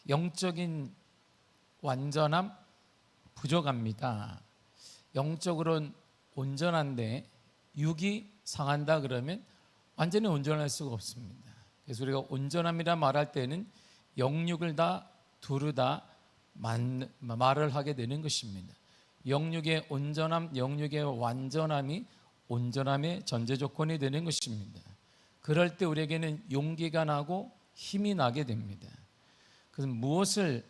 영적인 완전함 부족합니다. 영적으로는 온전한데 육이 상한다 그러면 완전히 온전할 수가 없습니다. 그래서 우리가 온전함이라 말할 때는 영육을 다 두루 다 말을 하게 되는 것입니다. 영육의 온전함, 영육의 완전함이 온전함의 전제 조건이 되는 것입니다. 그럴 때 우리에게는 용기가 나고 힘이 나게 됩니다. 그래서 무엇을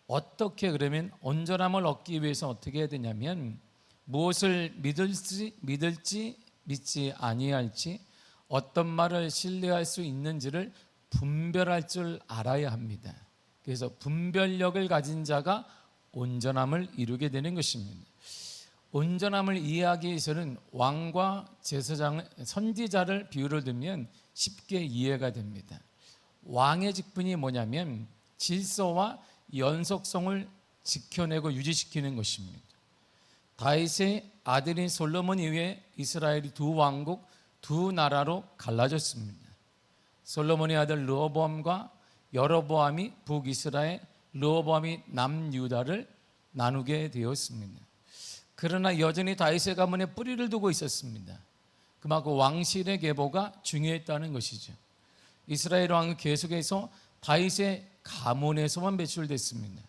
어떻게 그러면 온전함을 얻기 위해서 어떻게 해야 되냐면 무엇을 믿을지 믿지 아니할지 어떤 말을 신뢰할 수 있는지를 분별할 줄 알아야 합니다. 그래서 분별력을 가진 자가 온전함을 이루게 되는 것입니다. 온전함을 이해하기 위해서는 왕과 제사장, 선지자를 비유를 들면 쉽게 이해가 됩니다. 왕의 직분이 뭐냐면 질서와 연속성을 지켜내고 유지시키는 것입니다. 다윗의 아들인 솔로몬 이후에 이스라엘이 두 왕국, 두 나라로 갈라졌습니다. 솔로몬의 아들 르호보암과 여로보암이 북이스라엘, 르호보암이 남유다를 나누게 되었습니다. 그러나 여전히 다윗의 가문에 뿌리를 두고 있었습니다. 그만큼 왕실의 계보가 중요했다는 것이죠. 이스라엘 왕은 계속해서 다윗의 가문에서만 배출됐습니다.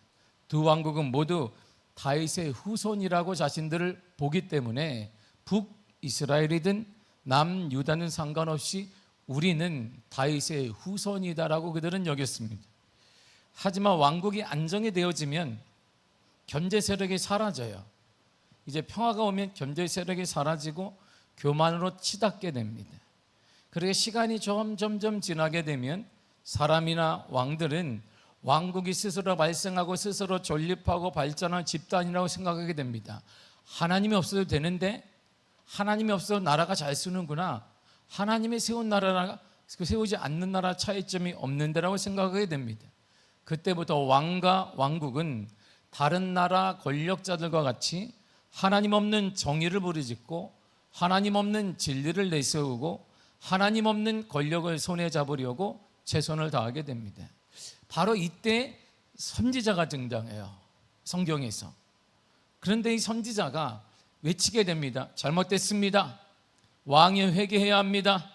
두 왕국은 모두 다윗의 후손이라고 자신들을 보기 때문에 북이스라엘이든 남유다는 상관없이 우리는 다윗의 후손이다라고 그들은 여겼습니다. 하지만 왕국이 안정이 되어지면 견제 세력이 사라져요. 이제 평화가 오면 견제 세력이 사라지고 교만으로 치닫게 됩니다. 그렇게 시간이 점점 지나게 되면 사람이나 왕들은 왕국이 스스로 발생하고 스스로 존립하고 발전한 집단이라고 생각하게 됩니다. 하나님이 없어도 되는데 하나님이 없어도 나라가 잘 쓰는구나. 하나님이 세운 나라가 세우지 않는 나라 차이점이 없는데라고 생각하게 됩니다. 그때부터 왕과 왕국은 다른 나라 권력자들과 같이 하나님 없는 정의를 부르짖고 하나님 없는 진리를 내세우고 하나님 없는 권력을 손에 잡으려고 최선을 다하게 됩니다. 바로 이때 선지자가 등장해요. 성경에서. 그런데 이 선지자가 외치게 됩니다. 잘못됐습니다. 왕이 회개해야 합니다.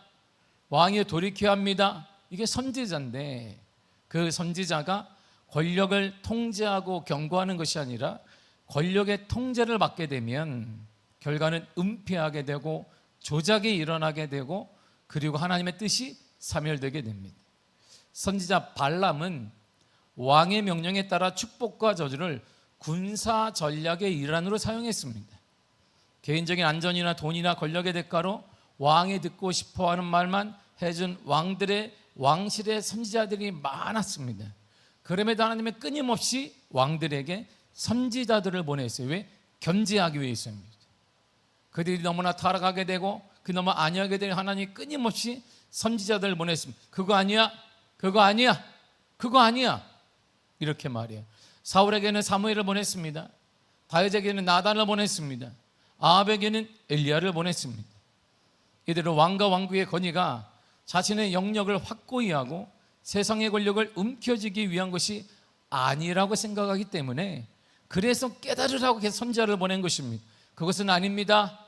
왕이 돌이켜야 합니다. 이게 선지자인데 그 선지자가 권력을 통제하고 경고하는 것이 아니라 권력의 통제를 받게 되면 결과는 은폐하게 되고 조작이 일어나게 되고 그리고 하나님의 뜻이 사멸되게 됩니다. 선지자 발람은 왕의 명령에 따라 축복과 저주를 군사 전략의 일환으로 사용했습니다. 개인적인 안전이나 돈이나 권력의 대가로 왕이 듣고 싶어하는 말만 해준 왕들의 왕실의 선지자들이 많았습니다. 그럼에도 하나님은 끊임없이 왕들에게 선지자들을 보냈어요. 왜? 견제하기 위해서입니다. 그들이 너무나 타락하게 되고 그 너무 안위하게 되니 하나님이 끊임없이 선지자들을 보냈습니다. 그거 아니야, 그거 아니야, 그거 아니야 이렇게 말해요. 사울에게는 사무엘을 보냈습니다. 다윗에게는 나단을 보냈습니다. 아합에게는 엘리야를 보냈습니다. 이들은 왕과 왕국의 권위가 자신의 영역을 확고히 하고 세상의 권력을 움켜쥐기 위한 것이 아니라고 생각하기 때문에 그래서 깨달으라고 계속 선지자를 보낸 것입니다. 그것은 아닙니다.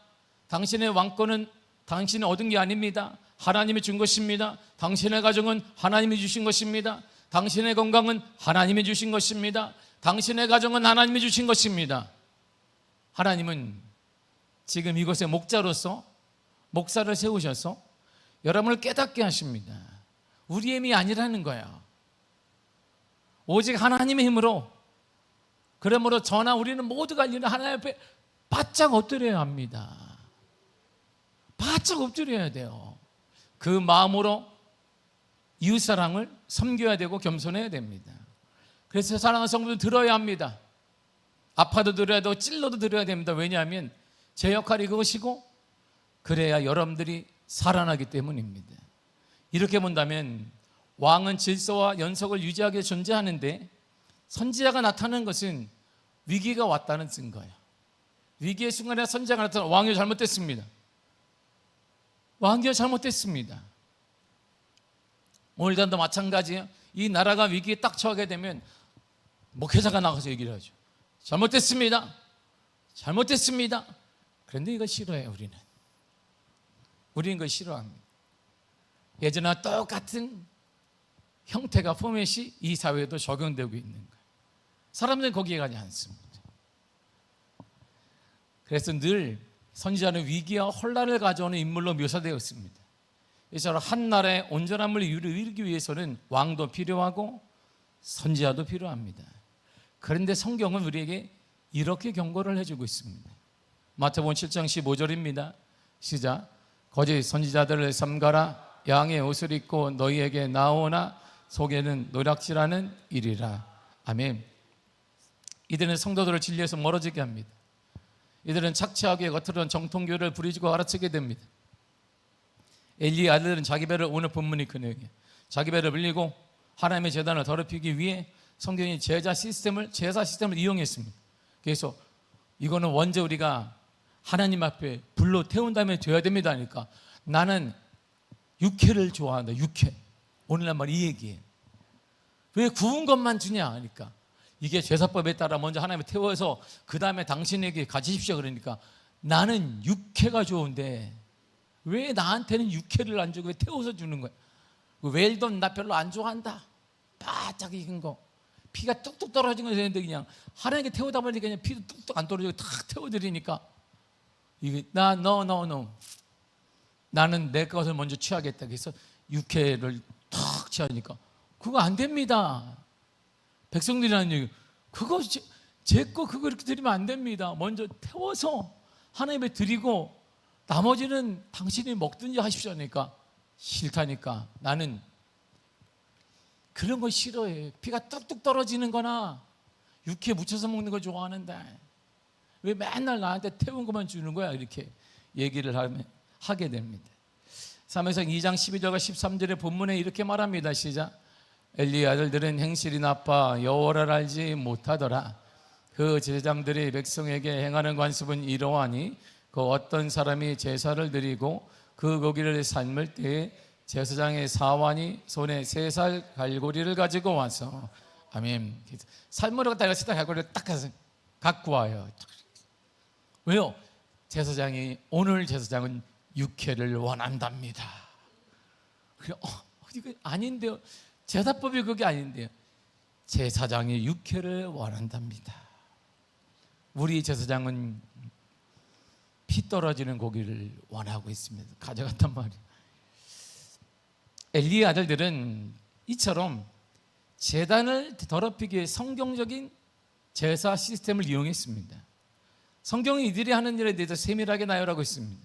당신의 왕권은 당신이 얻은 게 아닙니다. 하나님이 준 것입니다. 당신의 가정은 하나님이 주신 것입니다. 당신의 건강은 하나님이 주신 것입니다. 당신의 가정은 하나님이 주신 것입니다. 하나님은 지금 이곳에 목자로서 목사를 세우셔서 여러분을 깨닫게 하십니다. 우리의 힘이 아니라는 거예요. 오직 하나님의 힘으로. 그러므로 저나 우리는 모두가 하나님 앞에 바짝 엎드려야 합니다. 바짝 엎드려야 돼요. 그 마음으로 이웃사랑을 섬겨야 되고 겸손해야 됩니다. 그래서 사랑하는 성도들 들어야 합니다. 아파도 들어야 되고 찔러도 들어야 됩니다. 왜냐하면 제 역할이 그것이고 그래야 여러분들이 살아나기 때문입니다. 이렇게 본다면 왕은 질서와 연속을 유지하게 존재하는데 선지자가 나타나는 것은 위기가 왔다는 증거예요. 위기의 순간에 선지자가 나타나 왕이 잘못됐습니다. 왕이 잘못됐습니다. 오늘도 마찬가지예요. 이 나라가 위기에 딱 처하게 되면 목회자가 나가서 얘기를 하죠. 잘못됐습니다. 잘못됐습니다. 그런데 이거 싫어해요. 우리는 이거 싫어합니다. 예전과 똑같은 형태가 포맷이 이 사회에도 적용되고 있는 거예요. 사람들은 거기에 가지 않습니다. 그래서 늘 선지자는 위기와 혼란을 가져오는 인물로 묘사되었습니다. 이처럼 한 나라의 온전함을 이루기 위해서는 왕도 필요하고 선지자도 필요합니다. 그런데 성경은 우리에게 이렇게 경고를 해주고 있습니다. 마태복음 7장 15절입니다. 시작. 거짓 선지자들을 삼가라. 양의 옷을 입고 너희에게 나오나 속에는 노략질하는 일이라. 아멘. 이들은 성도들을 진리에서 멀어지게 합니다. 이들은 착취하게 겉으로는 정통교를 부리지고 알아채게 됩니다. 엘리의 아들들은 자기 배를, 오늘 본문이 그 내용이에요. 자기 배를 불리고 하나님의 제단을 더럽히기 위해 성경이 제사 시스템을 이용했습니다. 그래서 이거는 원죄, 우리가 하나님 앞에 불로 태운 다음에 돼야 됩니다 하니까 나는 육회를 좋아한다. 육회. 오늘날 말 이 얘기예요. 왜 구운 것만 주냐 하니까 이게 제사법에 따라 먼저 하나님을 태워서 그 다음에 당신에게 가지십시오 그러니까 나는 육회가 좋은데 왜 나한테는 육회를 안 주고 왜 태워서 주는 거야? 웰던 나 별로 안 좋아한다. 바짝 익은 거 피가 뚝뚝 떨어진 거 되는데 그냥 하나님께 태우다 보니까 그냥 피도 뚝뚝 안 떨어지고 탁 태워드리니까 이게 no 나는 내 것을 먼저 취하겠다. 그래서 육회를 탁 취하니까 그거 안 됩니다. 백성들이라는 얘기, 그거 제 거 그거 이렇게 드리면 안 됩니다. 먼저 태워서 하나님에 드리고 나머지는 당신이 먹든지 하십시오 하니까 싫다니까 나는 그런 거 싫어해. 피가 뚝뚝 떨어지는 거나 육회 묻혀서 먹는 거 좋아하는데 왜 맨날 나한테 태운 것만 주는 거야? 이렇게 얘기를 하게 됩니다. 사무엘상 2장 12절과 13절의 본문에 이렇게 말합니다. 시작. 엘리의 아들들은 행실이 나빠 여호와를 알지 못하더라. 그 제사장들이 백성에게 행하는 관습은 이러하니 그 어떤 사람이 제사를 드리고 그 고기를 삶을 때에 제사장의 사환이 손에 3살 갈고리를 가지고 와서 아멘. 삶으러 갔다가 3살 갈고리를 딱 갖고 와요. 왜요? 오늘 제사장은 육회를 원한답니다. 그래, 이거 아닌데요. 제사법이 그게 아닌데요. 제사장이 육회를 원한답니다. 우리 제사장은 피 떨어지는 고기를 원하고 있습니다. 가져갔단 말이에요. 엘리의 아들들은 이처럼 제단을 더럽히기 위해 성경적인 제사 시스템을 이용했습니다. 성경이 이들이 하는 일에 대해서 세밀하게 나열하고 있습니다.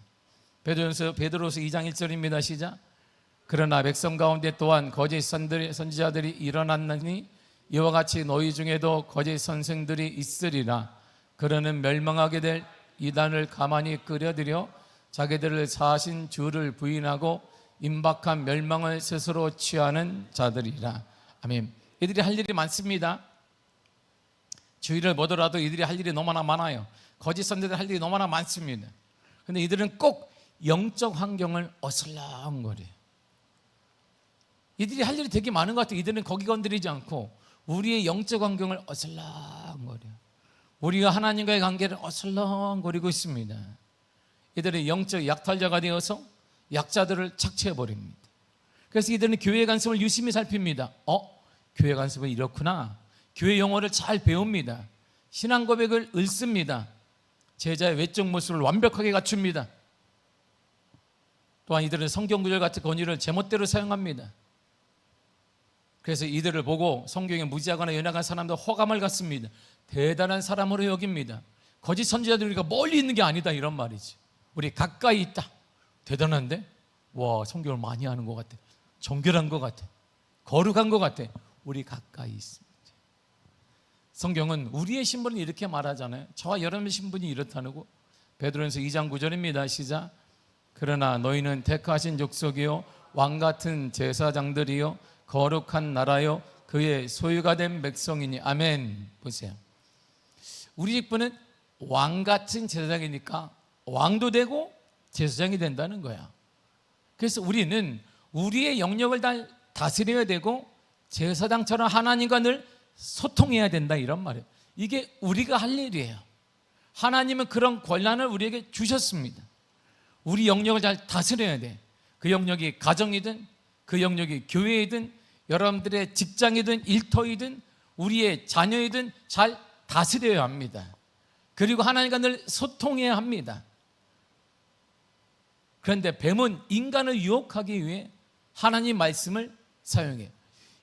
베드로서 2장 1절입니다. 시작. 그러나 백성 가운데 또한 거짓 선지자들이 일어났느니 이와 같이 너희 중에도 거짓 선생들이 있으리라. 그러는 멸망하게 될 이단을 가만히 끌어들여 자기들을 사신 주를 부인하고 임박한 멸망을 스스로 취하는 자들이라. 아멘. 이들이 할 일이 많습니다. 주의를 보더라도 이들이 할 일이 너무나 많아요. 거짓 선지자들 할 일이 너무나 많습니다. 근데 이들은 꼭 영적 환경을 어슬렁거려요. 이들이 할 일이 되게 많은 것 같아요. 이들은 거기 건드리지 않고 우리의 영적 환경을 어슬렁거려요. 우리가 하나님과의 관계를 어슬렁거리고 있습니다. 이들은 영적 약탈자가 되어서 약자들을 착취해버립니다. 그래서 이들은 교회 관습을 유심히 살핍니다. 교회 관습은 이렇구나. 교회 용어를 잘 배웁니다. 신앙 고백을 읊습니다. 제자의 외적 모습을 완벽하게 갖춥니다. 또한 이들은 성경 구절 같은 권위를 제멋대로 사용합니다. 그래서 이들을 보고 성경에 무지하거나 연약한 사람들 호감을 갖습니다. 대단한 사람으로 여깁니다. 거짓 선지자들이 우리가 멀리 있는 게 아니다 이런 말이지. 우리 가까이 있다. 대단한데? 와, 성경을 많이 하는 것 같아. 정결한 것 같아. 거룩한 것 같아. 우리 가까이 있습니다. 성경은 우리의 신분은 이렇게 말하잖아요. 저와 여러분의 신분이 이렇다고. 베드로전서 2장 9절입니다. 시작. 그러나 너희는 택하신 족속이요 왕같은 제사장들이요 거룩한 나라요 그의 소유가 된 백성이니. 아멘. 보세요. 우리 직분은 왕같은 제사장이니까 왕도 되고 제사장이 된다는 거야. 그래서 우리는 우리의 영역을 다스려야 되고 제사장처럼 하나님과 늘 소통해야 된다, 이런 말이에요. 이게 우리가 할 일이에요. 하나님은 그런 권한을 우리에게 주셨습니다. 우리 영역을 잘 다스려야 돼. 그 영역이 가정이든, 그 영역이 교회이든, 여러분들의 직장이든 일터이든 우리의 자녀이든 잘 다스려야 합니다. 그리고 하나님과 늘 소통해야 합니다. 그런데 뱀은 인간을 유혹하기 위해 하나님 말씀을 사용해요.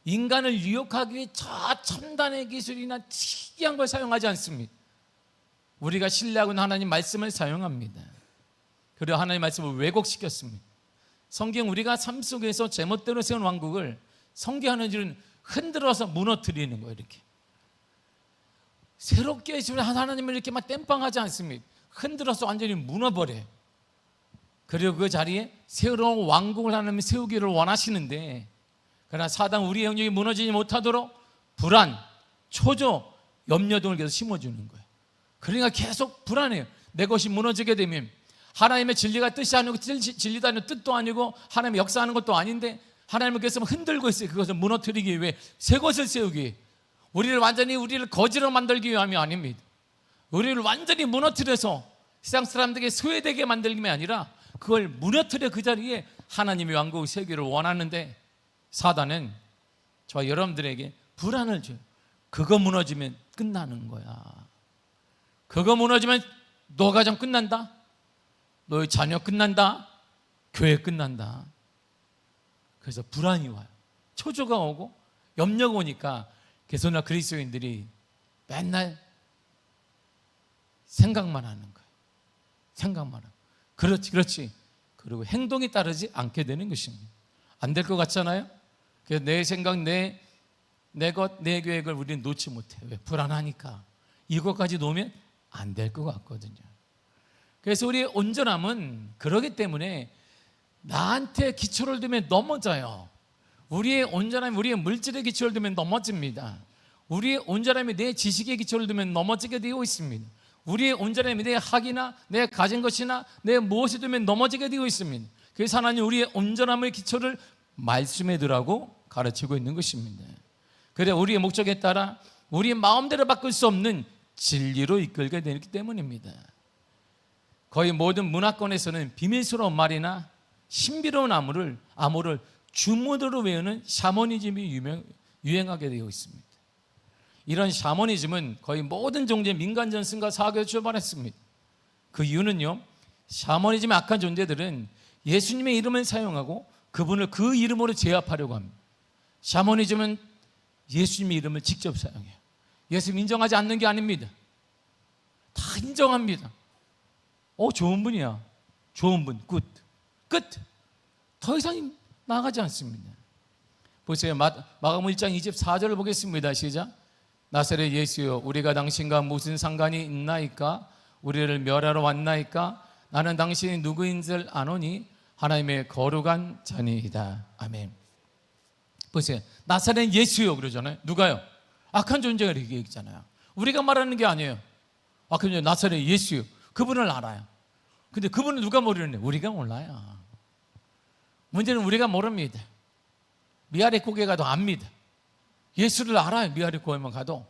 인간을 유혹하기 위해 저 첨단의 기술이나 특이한 걸 사용하지 않습니다. 우리가 신뢰하고 있는 하나님 말씀을 사용합니다. 그리고 하나님 말씀을 왜곡시켰습니다. 성경, 우리가 삶 속에서 제멋대로 세운 왕국을 성경하는 줄은 흔들어서 무너뜨리는 거예요. 이렇게 새롭게 하나님을 이렇게 막 땜빵하지 않습니다. 흔들어서 완전히 무너버려요. 그리고 그 자리에 새로운 왕국을 하나님이 세우기를 원하시는데, 그러나 사단 우리의 영역이 무너지지 못하도록 불안, 초조, 염려 등을 계속 심어주는 거예요. 그러니까 계속 불안해요. 내 것이 무너지게 되면 하나님의 진리가 뜻이 아니고, 진리도 아니고 뜻도 아니고 하나님의 역사하는 것도 아닌데 하나님은 계속 흔들고 있어요. 그것을 무너뜨리기 위해, 새 것을 세우기 위해, 우리를 거지로 만들기 위함이 아닙니다. 우리를 완전히 무너뜨려서 세상 사람들에게 소외되게 만들기 아니라 그걸 무너뜨려 그 자리에 하나님의 왕국을 세우기를 원하는데, 사단은 저와 여러분들에게 불안을 줘요. 그거 무너지면 끝나는 거야. 그거 무너지면 너 가정 끝난다, 너의 자녀 끝난다, 교회 끝난다. 그래서 불안이 와요. 초조가 오고 염려가 오니까 개선나 그리스도인들이 맨날 생각만 하는 거예요. 생각만 하고, 그렇지. 그리고 행동이 따르지 않게 되는 것입니다. 안 될 것 같잖아요. 그래서 내 생각, 내 계획을 우리는 놓지 못해요. 왜? 불안하니까. 이것까지 놓으면 안 될 것 같거든요. 그래서 우리의 온전함은 그러기 때문에 나한테 기초를 두면 넘어져요. 우리의 온전함이 우리의 물질의 기초를 두면 넘어집니다. 우리의 온전함이 내 지식의 기초를 두면 넘어지게 되어 있습니다. 우리의 온전함이 내 학이나 내 가진 것이나 내 무엇이 두면 넘어지게 되어 있습니다. 그래서 하나님 우리의 온전함의 기초를 말씀에 두라고 가르치고 있는 것입니다. 그래 우리의 목적에 따라 우리의 마음대로 바꿀 수 없는 진리로 이끌게 되기 때문입니다. 거의 모든 문화권에서는 비밀스러운 말이나 신비로운 암호를 주문으로 외우는 샤머니즘이 유행하게 되어 있습니다. 이런 샤머니즘은 거의 모든 종교의 민간 전승과 사교에서 출발했습니다. 그 이유는요, 샤머니즘의 악한 존재들은 예수님의 이름을 사용하고 그분을 그 이름으로 제압하려고 합니다. 샤머니즘은 예수님의 이름을 직접 사용해요. 예수님 인정하지 않는 게 아닙니다. 다 인정합니다. 좋은 분이야. 좋은 분, 끝. 더 이상 나가지 않습니다. 보세요. 마가복음 1장 24절을 보겠습니다. 시작. 나사렛 예수여, 우리가 당신과 무슨 상관이 있나이까? 우리를 멸하러 왔나이까? 나는 당신이 누구인 줄 아노니 하나님의 거룩한 자니이다. 아멘. 보세요. 나사렛 예수요 그러잖아요. 누가요? 악한 존재가 이렇게 얘기잖아요. 우리가 말하는 게 아니에요. 악한 존재 나사렛 예수요. 그분을 알아요. 근데 그분은 누가 모르는데 우리가 몰라요. 문제는 우리가 모릅니다. 미아리 고개 가도 압니다. 예수를 알아요. 미아리 고개만 가도.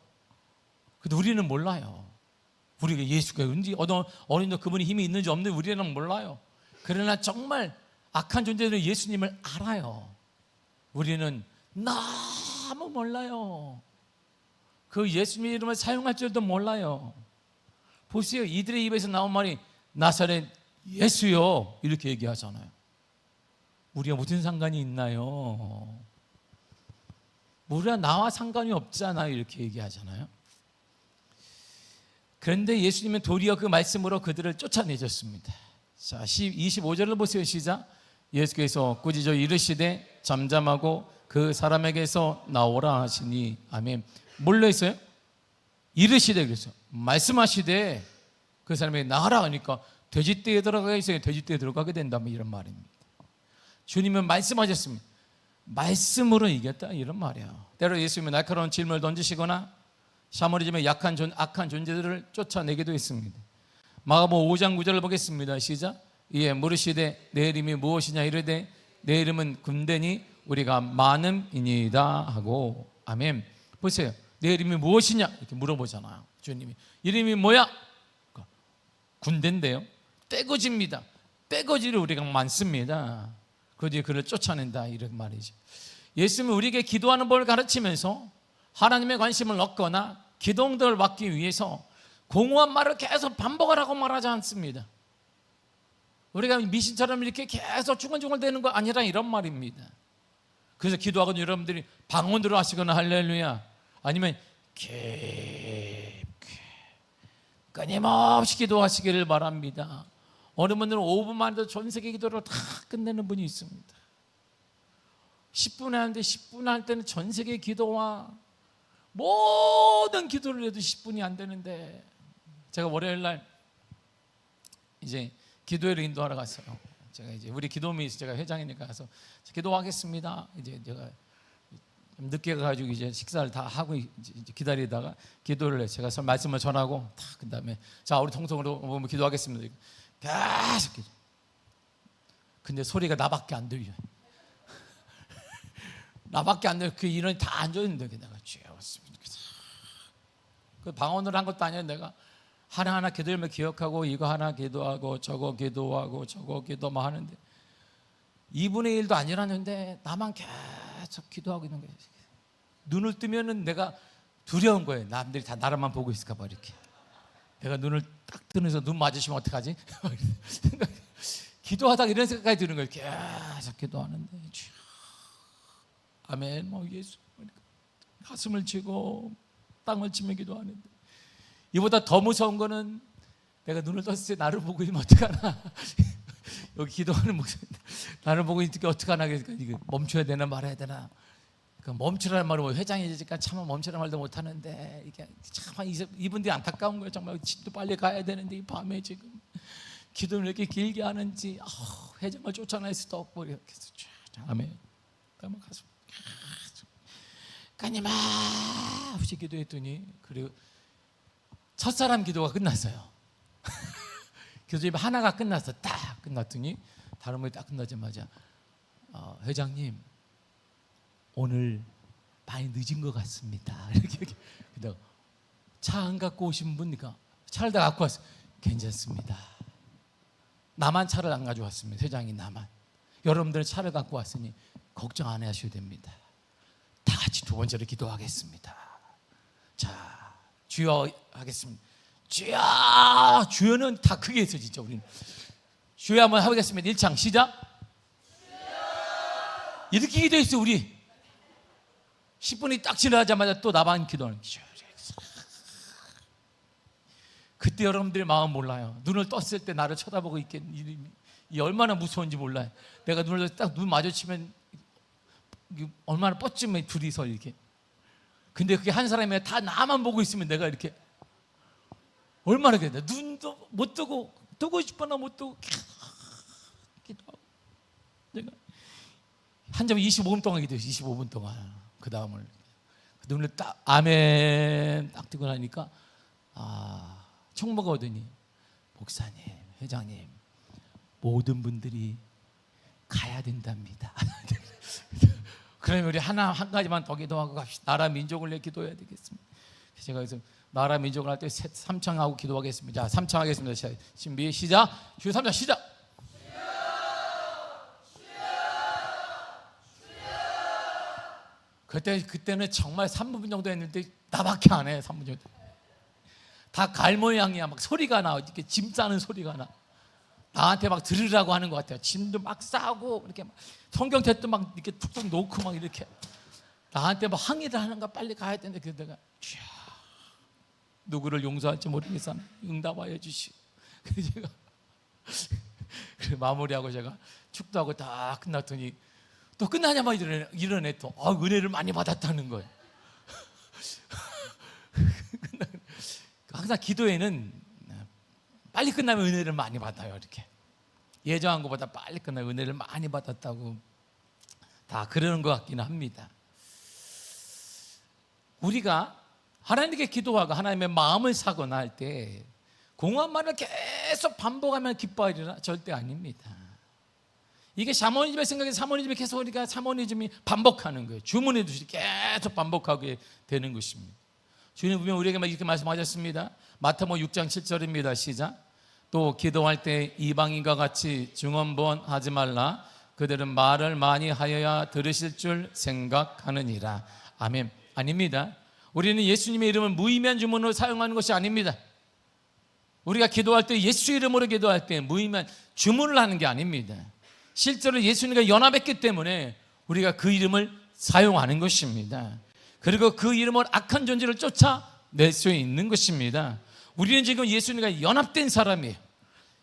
근데 우리는 몰라요. 우리가 예수가 있는지 어느 그분이 힘이 있는지 없는지 우리는 몰라요. 그러나 정말 악한 존재들은 예수님을 알아요. 우리는 너무 몰라요. 그 예수님의 이름을 사용할 줄도 몰라요. 보세요. 이들의 입에서 나온 말이 나사렛 예수요 이렇게 얘기하잖아요. 우리가 무슨 상관이 있나요? 우리가 나와 상관이 없잖아요 이렇게 얘기하잖아요. 그런데 예수님은 도리어 그 말씀으로 그들을 쫓아내셨습니다. 자, 25절을 보세요. 시작. 예수께서 꾸짖어 이르시되 잠잠하고 그 사람에게서 나오라 하시니. 아멘. 뭘로 했어요? 이르시되, 그래서 말씀하시되 그 사람에게 나가라 하니까 돼지떼에 들어가게 있어요. 돼지떼에 들어가게 된다면 이런 말입니다. 주님은 말씀하셨습니다. 말씀으로 이겼다 이런 말이에요. 때로 예수님은 날카로운 질문을 던지시거나 샤머니즘의 악한 존재들을 쫓아내기도 했습니다. 마가복음 5장 9절을 보겠습니다. 시작. 이에 물으시되 내 이름이 무엇이냐 이르되 내 이름은 군대니 우리가 많음이니이다 하고. 아멘. 보세요. 내 이름이 무엇이냐 이렇게 물어보잖아요. 주님이 이름이 뭐야? 군대인데요. 떼거지입니다. 떼거지를 우리가 많습니다. 그들이 그를 쫓아낸다 이런 말이죠. 예수님은 우리에게 기도하는 법을 가르치면서 하나님의 관심을 얻거나 기도응답을 받기 위해서 공허한 말을 계속 반복하라고 말하지 않습니다. 우리가 미신처럼 이렇게 계속 중얼중얼대는 거 아니라 이런 말입니다. 그래서 기도하고 여러분들이 방언으로 하시거나 할렐루야, 아니면 깊게 끊임없이 기도하시기를 바랍니다. 어느 분들은 5분만 해도 전 세계 기도를 다 끝내는 분이 있습니다. 10분 하는데 10분 할 때는 전 세계 기도와 모든 기도를 해도 10분이 안 되는데, 제가 월요일 날 이제 기도회를 인도하러 갔어요. 제가 이제 우리 기도미에서 제가 회장이니까 가서 기도하겠습니다. 이제 제가 좀 늦게 가가지고 이제 식사를 다 하고 이제 기다리다가 기도를 해. 제가 말씀을 전하고 딱 그다음에 자 우리 통성으로 기도하겠습니다. 계속 기도. 근데 소리가 나밖에 안 들려. 나밖에 안 들려. 그 인원이 다 앉아 있는데 내가 죄었습니다. 그 방언을 한 것도 아니라 내가 하나하나 기도하면 기억하고 이거 하나 기도하고 저거 기도하고 저거 기도만 하는데 2분의 1도 아니라는데 나만 계속 기도하고 있는 거예요. 눈을 뜨면은 내가 두려운 거예요. 남들이 다 나라만 보고 있을까 봐 이렇게. 내가 눈을 딱 뜨면서 눈 맞으시면 어떡하지? 기도하다가 이런 생각까지 드는 거예요. 계속 기도하는데 아멘 뭐 예수 가슴을 치고 땅을 치며 기도하는데, 이보다 더 무서운 거는 내가 눈을 떴을 때 나를 보고 있으면 어떡하나. 여기 기도하는 목소리 나를 보고 있으니까 어떡하나. 그러니까 이거 멈춰야 되나 말아야 되나. 그러니까 멈추라는 말은 뭐 회장이니까 차마 멈추라는 말도 못하는데 이게 참 이분들이 안타까운 거예요. 정말 집도 빨리 가야 되는데 이 밤에 지금 기도를 이렇게 길게 하는지 회장을 쫓아낼 수도 없고 이렇게 해서 아멘. 그러면 가서 까니마 없이 기도했더니, 그리고 첫사람 기도가 끝났어요. 기도 하나가 끝났어. 딱 끝났더니 다른 분이 딱 끝나자마자 회장님 오늘 많이 늦은 것 같습니다. 이렇게 차 안 갖고 오신 분이니까 차를 다 갖고 왔어요. 괜찮습니다. 나만 차를 안 가져왔습니다. 회장이 나만. 여러분들은 차를 갖고 왔으니 걱정 안 하셔도 됩니다. 다 같이 두 번째로 기도하겠습니다. 자, 주여 하겠습니다. 주여. 주여는 다 크게 해서 진짜 우리는 주여 한번 하겠습니다. 1창 시작. 주여. 이렇게 기도했어요. 우리 10분이 딱 지나자마자 또 나만 기도하는 거죠. 그때 여러분들의 마음 몰라요. 눈을 떴을 때 나를 쳐다보고 있겠니? 이 얼마나 무서운지 몰라요. 내가 눈을 딱 눈 마주치면 얼마나 뻗지면 둘이서 이렇게. 근데 그게 한 사람이 다 나만 보고 있으면 내가 이렇게 얼마나 그래. 눈도 못 뜨고 뜨고 싶거나 못 뜨고 기도하고. 내가 한 점 25분 동안 기도했어요. 25분 동안. 그 다음을 눈을 딱 아멘 딱 뜨고 나니까 총무가 오더니 목사님, 회장님 모든 분들이 가야 된답니다. 그러면 우리 한 가지만 더 기도하고 갑시다. 나라 민족을 위해 기도해야 되겠습니다. 제가 그래서 나라 민족을 할 때 3창하고 기도하겠습니다. 자, 3창 하겠습니다. 준비 시작. 주여 3창 시작. 그때는 정말 3분 정도 했는데 나밖에 안 해. 3분 정도. 다 갈 모양이야. 막 소리가 나. 이렇게 짐 싸는 소리가 나. 나한테 막 들으라고 하는 것 같아요. 짐도 막 싸고 이렇게 막 성경책도 막 이렇게 툭툭 놓고 막 이렇게 나한테 막 항의를 하는가. 빨리 가야 되는데 그 내가 누구를 용서할지 모르겠어. 응답하여 주시오. 그래서 제가 마무리하고 제가 축도하고 다 끝났더니 또 끝나자마자 이러네 또 은혜를 많이 받았다는 거예요. 항상 기도에는 빨리 끝나면 은혜를 많이 받아요. 이렇게 예정한 것보다 빨리 끝나면 은혜를 많이 받았다고 다 그러는 것 같기는 합니다. 우리가 하나님께 기도하고 하나님의 마음을 사거나 할 때 공허한 말을 계속 반복하면 기뻐하리라? 절대 아닙니다. 이게 샤머니즘의 생각에서 샤머니즘이 계속 우리가 샤머니즘이 반복하는 거예요. 주문해 주시 계속 반복하게 되는 것입니다. 주님 분명 우리에게 이렇게 말씀하셨습니다. 마태복음 6장 7절입니다. 시작. 또 기도할 때 이방인과 같이 중언부언하지 말라. 그들은 말을 많이 하여야 들으실 줄 생각하느니라. 아멘. 아닙니다. 우리는 예수님의 이름을 무의미한 주문으로 사용하는 것이 아닙니다. 우리가 기도할 때 예수 이름으로 기도할 때 무의미한 주문을 하는 게 아닙니다. 실제로 예수님과 연합했기 때문에 우리가 그 이름을 사용하는 것입니다. 그리고 그 이름으로 악한 존재를 쫓아낼 수 있는 것입니다. 우리는 지금 예수님과 연합된 사람이에요.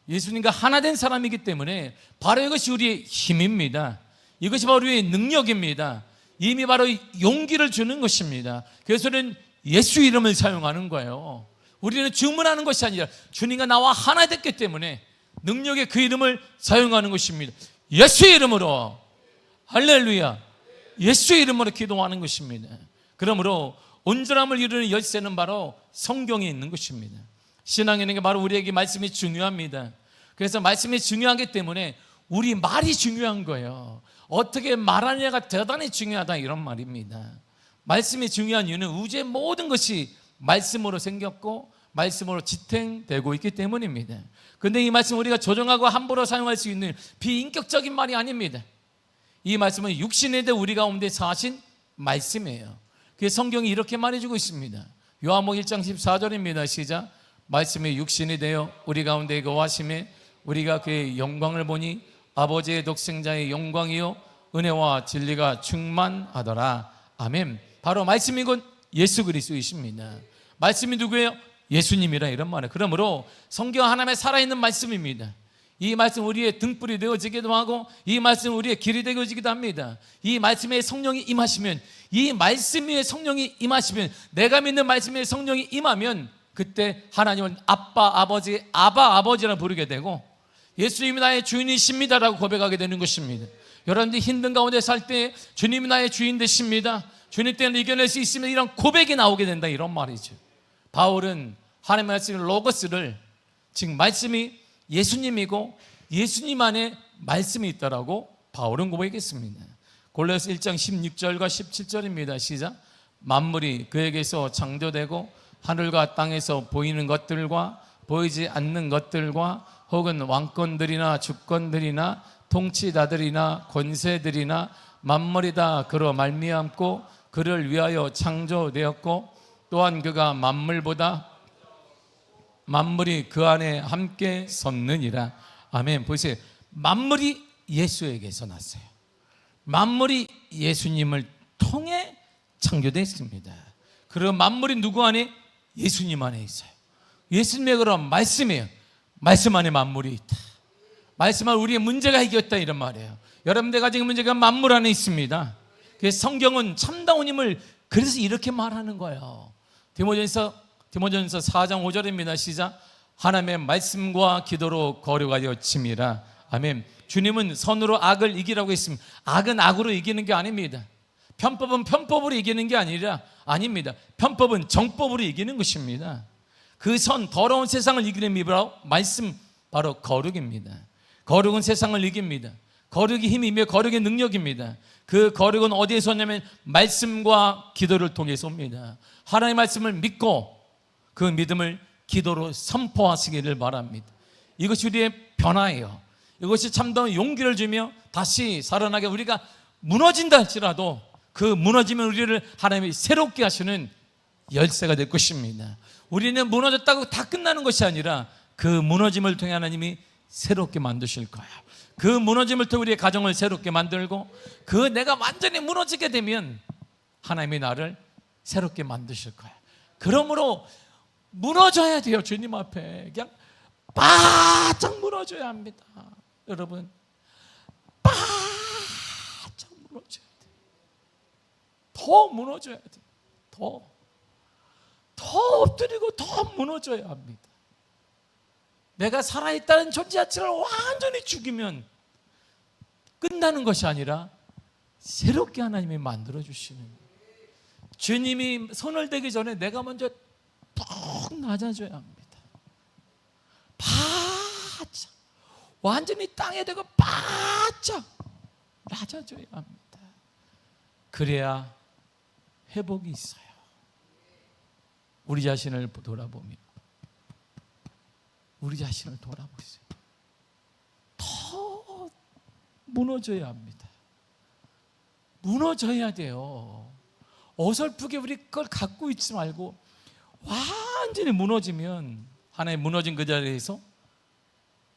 예수님과 하나 된 사람이기 때문에 바로 이것이 우리의 힘입니다. 이것이 바로 우리의 능력입니다. 이미 바로 용기를 주는 것입니다. 그래서 우리는 예수 이름을 사용하는 거예요. 우리는 주문하는 것이 아니라 주님과 나와 하나 됐기 때문에 능력의 그 이름을 사용하는 것입니다. 예수 이름으로, 할렐루야, 예수 이름으로 기도하는 것입니다. 그러므로 온전함을 이루는 열쇠는 바로 성경에 있는 것입니다. 신앙이라는 게 바로 우리에게 말씀이 중요합니다. 그래서 말씀이 중요하기 때문에 우리 말이 중요한 거예요. 어떻게 말하느냐가 대단히 중요하다, 이런 말입니다. 말씀이 중요한 이유는 우주의 모든 것이 말씀으로 생겼고 말씀으로 지탱되고 있기 때문입니다. 그런데 이 말씀 우리가 조정하고 함부로 사용할 수 있는 비인격적인 말이 아닙니다. 이 말씀은 육신에 대해 우리 가운데 사신 말씀이에요. 그래서 성경이 이렇게 말해주고 있습니다. 요한복음 1장 14절입니다. 시작. 말씀이 육신이 되어 우리 가운데 거하심에 우리가 그의 영광을 보니 아버지의 독생자의 영광이요 은혜와 진리가 충만하더라. 아멘. 바로 말씀이 곧 예수 그리스도이십니다. 말씀이 누구예요? 예수님이라, 이런 말이에요. 그러므로 성경 하나님의 살아있는 말씀입니다. 이 말씀 우리의 등불이 되어지기도 하고 이 말씀 우리의 길이 되어지기도 합니다. 이 말씀에 성령이 임하시면, 이 말씀에 성령이 임하시면, 내가 믿는 말씀에 성령이 임하면 그때 하나님은 아빠 아버지, 아바 아버지라 부르게 되고 예수님이 나의 주인이십니다라고 고백하게 되는 것입니다. 여러분들이 힘든 가운데 살 때 주님이 나의 주인 되십니다, 주님 때문에 이겨낼 수 있습니다, 이런 고백이 나오게 된다, 이런 말이죠. 바울은 하나님의 말씀 로고스를, 즉 말씀이 예수님이고 예수님 안에 말씀이 있다라고 바울은 고백했습니다. 골로새 1장 16절과 17절입니다. 시작. 만물이 그에게서 창조되고 하늘과 땅에서 보이는 것들과 보이지 않는 것들과 혹은 왕권들이나 주권들이나 통치자들이나 권세들이나 만물이 다 그로 말미암고 그를 위하여 창조되었고 또한 그가 만물이 그 안에 함께 섰느니라. 아멘. 보세요. 만물이 예수에게서 났어요. 만물이 예수님을 통해 창조됐습니다. 그리고 만물이 누구 안에? 예수님 안에 있어요. 예수님의 그런 말씀이에요. 말씀 안에 만물이 있다. 말씀 안에 우리의 문제가 해결됐다, 이런 말이에요. 여러분들 가진 문제가 만물 안에 있습니다. 그래서 성경은 참다운 힘을 그래서 이렇게 말하는 거예요. 디모전서 4장 5절입니다. 시작. 하나님의 말씀과 기도로 거룩하여 침이라. 아멘. 주님은 선으로 악을 이기라고 했습니다. 악은 악으로 이기는 게 아닙니다. 편법은 편법으로 이기는 게 아닙니다. 편법은 정법으로 이기는 것입니다. 그 선 더러운 세상을 이기는 힘이 바로 말씀, 바로 거룩입니다. 거룩은 세상을 이깁니다. 거룩이 힘이며 거룩의 능력입니다. 그 거룩은 어디에서 오냐면 말씀과 기도를 통해서 옵니다. 하나님의 말씀을 믿고 그 믿음을 기도로 선포하시기를 바랍니다. 이것이 우리의 변화예요. 이것이 참다운 용기를 주며 다시 살아나게, 우리가 무너진다 할지라도 그 무너지면 우리를 하나님이 새롭게 하시는 열쇠가 될 것입니다. 우리는 무너졌다고 다 끝나는 것이 아니라 그 무너짐을 통해 하나님이 새롭게 만드실 거예요. 그 무너짐을 통해 우리의 가정을 새롭게 만들고, 그 내가 완전히 무너지게 되면 하나님이 나를 새롭게 만드실 거예요. 그러므로 무너져야 돼요. 주님 앞에 그냥 바짝 무너져야 합니다. 여러분, 바짝 무너져야 돼요. 더 무너져야 돼요. 더 엎드리고 더 무너져야 합니다. 내가 살아있다는 존재 자체를 완전히 죽이면 끝나는 것이 아니라 새롭게 하나님이 만들어주시는, 주님이 손을 대기 전에 내가 먼저 푹 낮아져야 합니다. 바짝 완전히 땅에 대고 바짝 낮아져야 합니다. 그래야 회복이 있어요. 우리 자신을 돌아보며 우리 자신을 돌아보세요. 더 무너져야 합니다. 무너져야 돼요. 어설프게 우리 걸 갖고 있지 말고 완전히 무너지면 하나님 무너진 그 자리에서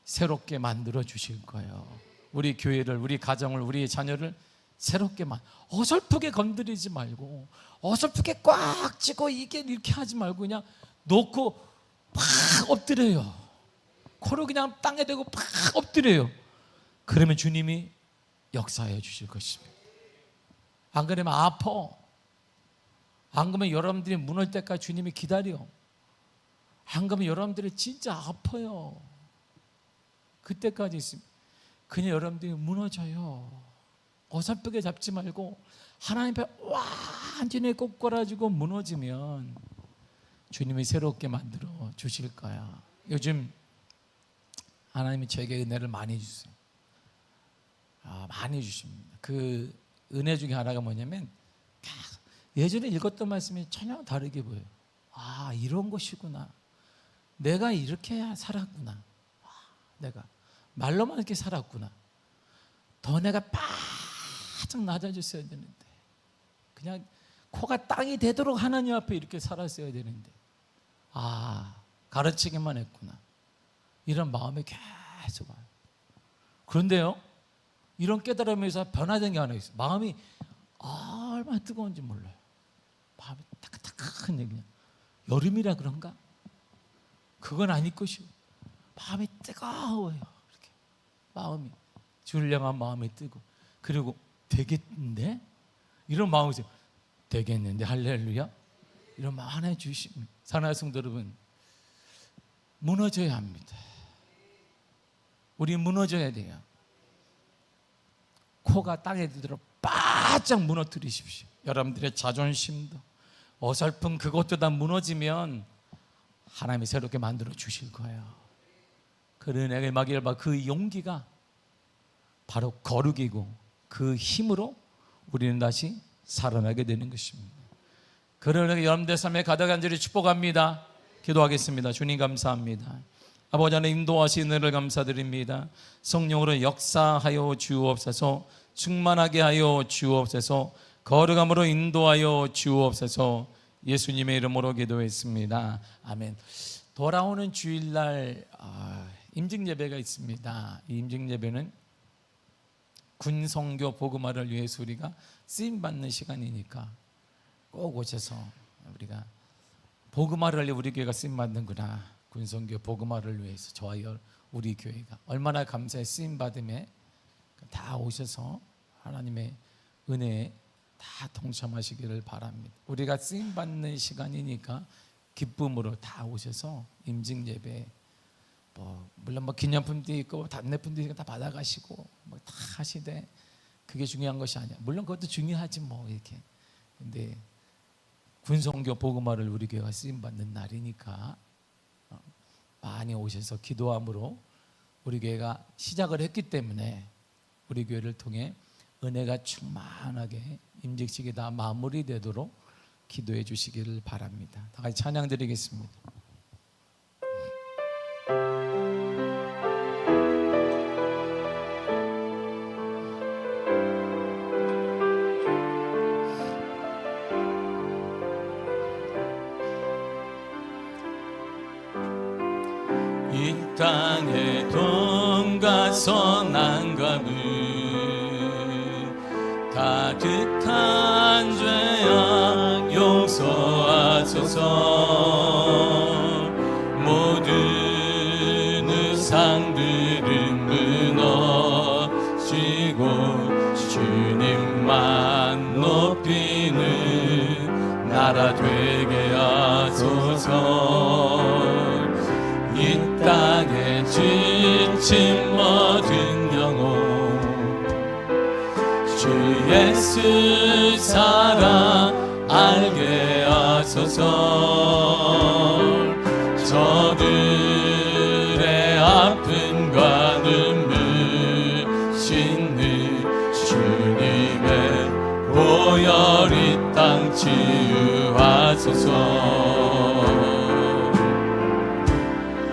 새롭게 만들어 주실 거예요. 우리 교회를, 우리 가정을, 우리 자녀를 새롭게 어설프게 건드리지 말고 어설프게 꽉 쥐고 이게 이렇게 하지 말고 그냥 놓고 팍 엎드려요. 코로 그냥 땅에 대고 팍 엎드려요. 그러면 주님이 역사해 주실 것입니다. 안 그러면 아파. 안 그러면 여러분들이 무너질 때까지 주님이 기다려. 안 그러면 여러분들이 진짜 아파요. 그때까지 있으면 그냥 여러분들이 무너져요. 어설프게 잡지 말고 하나님 앞에 완전히 꼬꾸라지고 무너지면 주님이 새롭게 만들어 주실 거야. 요즘 하나님이 저에게 은혜를 많이 주세요. 많이 주십니다. 그 은혜 중에 하나가 뭐냐면 예전에 읽었던 말씀이 전혀 다르게 보여요. 이런 것이구나. 내가 이렇게 살았구나. 내가 말로만 이렇게 살았구나. 더 내가 바짝 낮아졌어야 되는데 그냥 코가 땅이 되도록 하나님 앞에 이렇게 살았어야 되는데 가르치기만 했구나. 이런 마음이 계속 와요. 그런데요, 이런 깨달음에서 변화된 게 하나 있어요. 마음이 얼마나 뜨거운지 몰라요. 마음이 따끈따끈 얘기냐. 여름이라 그런가? 그건 아닐 것이고 마음이 뜨거워요. 이렇게 마음이 주를 향한 마음이 뜨고, 그리고 되겠는데? 이런 마음이 있어요. 되겠는데 할렐루야? 이런 마음 하나님 주시면 사랑하는 성도 여러분, 무너져야 합니다. 우리 무너져야 돼요. 코가 땅에 들어 바짝 무너뜨리십시오. 여러분들의 자존심도 어설픈 그것도 다 무너지면 하나님이 새롭게 만들어 주실 거예요. 그 은혜가 임하기를 바라고, 그 용기가 바로 거룩이고 그 힘으로 우리는 다시 살아나게 되는 것입니다. 그러나 여러분들의 삶에 가득한 줄을 축복합니다. 기도하겠습니다. 주님 감사합니다. 아버지 하나님 인도하시는 은혜를 감사드립니다. 성령으로 역사하여 주옵소서. 충만하게 하여 주옵소서. 거룩함으로 인도하여 주옵소서. 예수님의 이름으로 기도했습니다. 아멘. 돌아오는 주일날 임직예배가 있습니다. 이 임직예배는 군성교 복음화를 위해서 우리가 쓰임받는 시간이니까 꼭 오셔서 우리가 복음화를 우리 교회가 쓰임받는구나, 군성교 복음화를 위해서 저와 우리 교회가 얼마나 감사해 쓰임받음에 다 오셔서 하나님의 은혜에 다 동참하시기를 바랍니다. 우리가 쓰임받는 시간이니까 기쁨으로 다 오셔서 임직예배, 물론 기념품도 있고 답례품도 있고 다 받아가시고 다 하시되 그게 중요한 것이 아니야. 물론 그것도 중요하지 이렇게. 근데 군성교 복음화를 우리 교회가 쓰임받는 날이니까 많이 오셔서 기도함으로 우리 교회가 시작을 했기 때문에 우리 교회를 통해 은혜가 충만하게 임직식이 다 마무리되도록 기도해 주시기를 바랍니다. 다 같이 찬양 드리겠습니다. 이 땅의 돈과 선함감을 가득한 죄악 용서하소서. 모든 의상들은 무너지고 주님만 높이는 나라 되게 하소서. 이 땅에 지친 모든 영혼 주 예수 사랑 알게 하소서. 저들의 아픔과 눈물